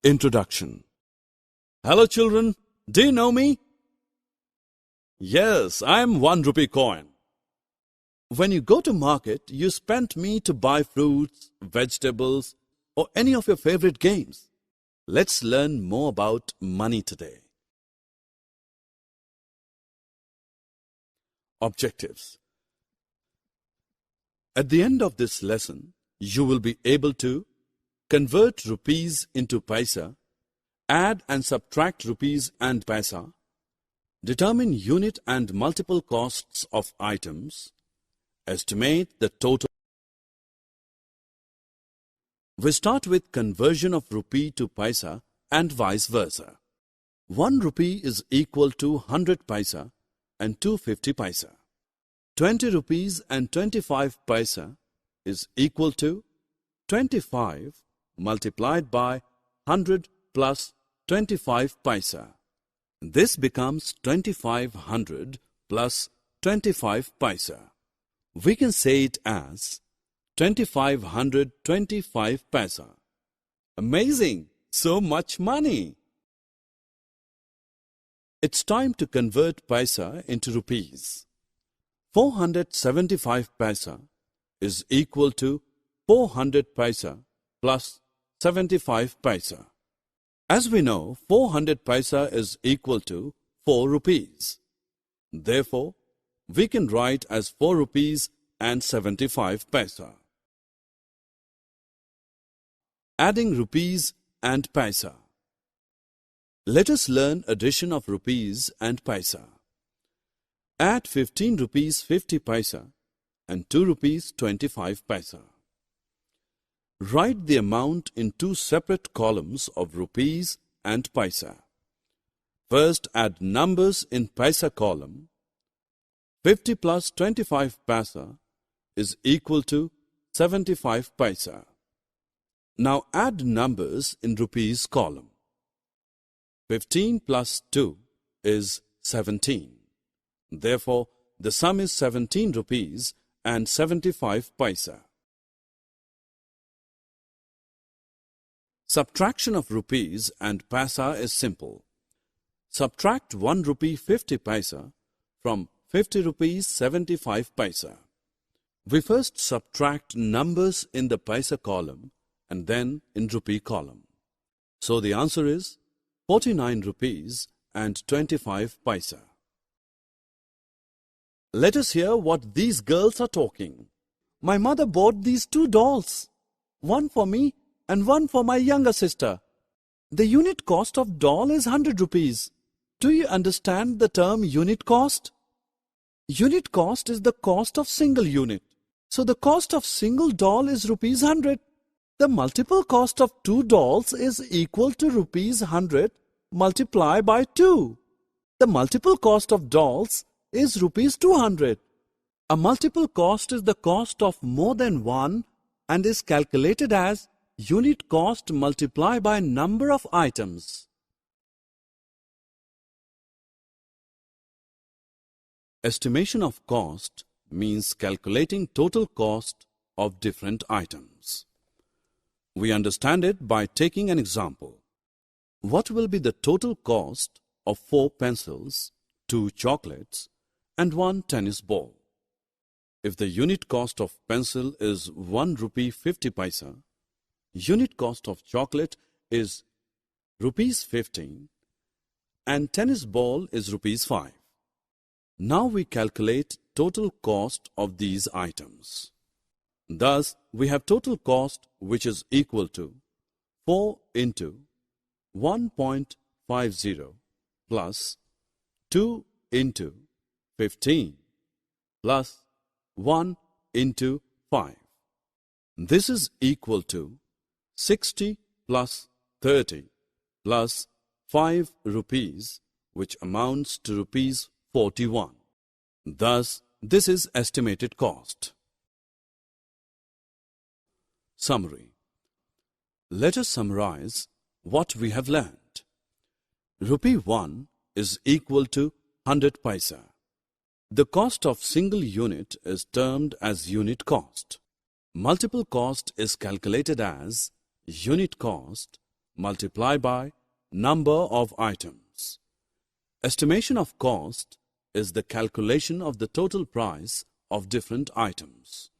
Introduction. Hello children, do you know me? Yes, I am 1 rupee coin. When you go to market, you spend me to buy fruits, vegetables, or any of your favorite games. Let's learn more about money today. Objectives. At the end of this lesson, you will be able to convert rupees into paisa, add and subtract rupees and paisa, determine unit and multiple costs of items, estimate the total. We start with conversion of rupee to paisa and vice versa. 1 rupee is equal to 100 paisa and 250 paisa. 20 rupees and 25 paisa is equal to 25 multiplied by 100 plus 25 paisa. This becomes 2500 plus 25 paisa. We can say it as 2525 paisa. Amazing! So much money! It's time to convert paisa into rupees. 475 paisa is equal to 400 paisa plus 75 paisa. As we know, 400 paisa is equal to 4 rupees. Therefore, we can write as 4 rupees and 75 paisa. Adding rupees and paisa. Let us learn addition of rupees and paisa. Add 15 rupees 50 paisa and 2 rupees 25 paisa. Write the amount in 2 separate columns of rupees and paisa. First add numbers in paisa column. 50 plus 25 paisa is equal to 75 paisa. Now add numbers in rupees column. 15 plus 2 is 17. Therefore, the sum is 17 rupees and 75 paisa. Subtraction of rupees and paisa is simple. Subtract 1 rupee 50 paisa from 50 rupees 75 paisa. We first subtract numbers in the paisa column and then in rupee column. So the answer is 49 rupees and 25 paisa. Let us hear what these girls are talking. My mother bought these 2 dolls, one for me and one for my younger sister. The unit cost of doll is 100 rupees. Do you understand the term unit cost? Unit cost is the cost of single unit. So the cost of single doll is rupees 100. The multiple cost of 2 dolls is equal to rupees 100 multiplied by 2. The multiple cost of dolls is rupees 200. A multiple cost is the cost of more than one and is calculated as unit cost multiplied by number of items. Estimation of cost means calculating total cost of different items. We understand it by taking an example. What will be the total cost of 4 pencils, 2 chocolates, and 1 tennis ball? If the unit cost of pencil is 1 rupee 50 paisa, unit cost of chocolate is rupees 15 and tennis ball is rupees 5. Now we calculate total cost of these items. Thus, we have total cost which is equal to 4 into 1.50 plus 2 into 15 plus 1 into 5. This is equal to 60 plus 30 plus 5 rupees, which amounts to rupees 41. Thus, this is estimated cost. Summary. Let us summarize what we have learned. Rupee 1 is equal to 100 paisa. The cost of single unit is termed as unit cost. Multiple cost is calculated as unit cost multiply by number of items. Estimation of cost is the calculation of the total price of different items.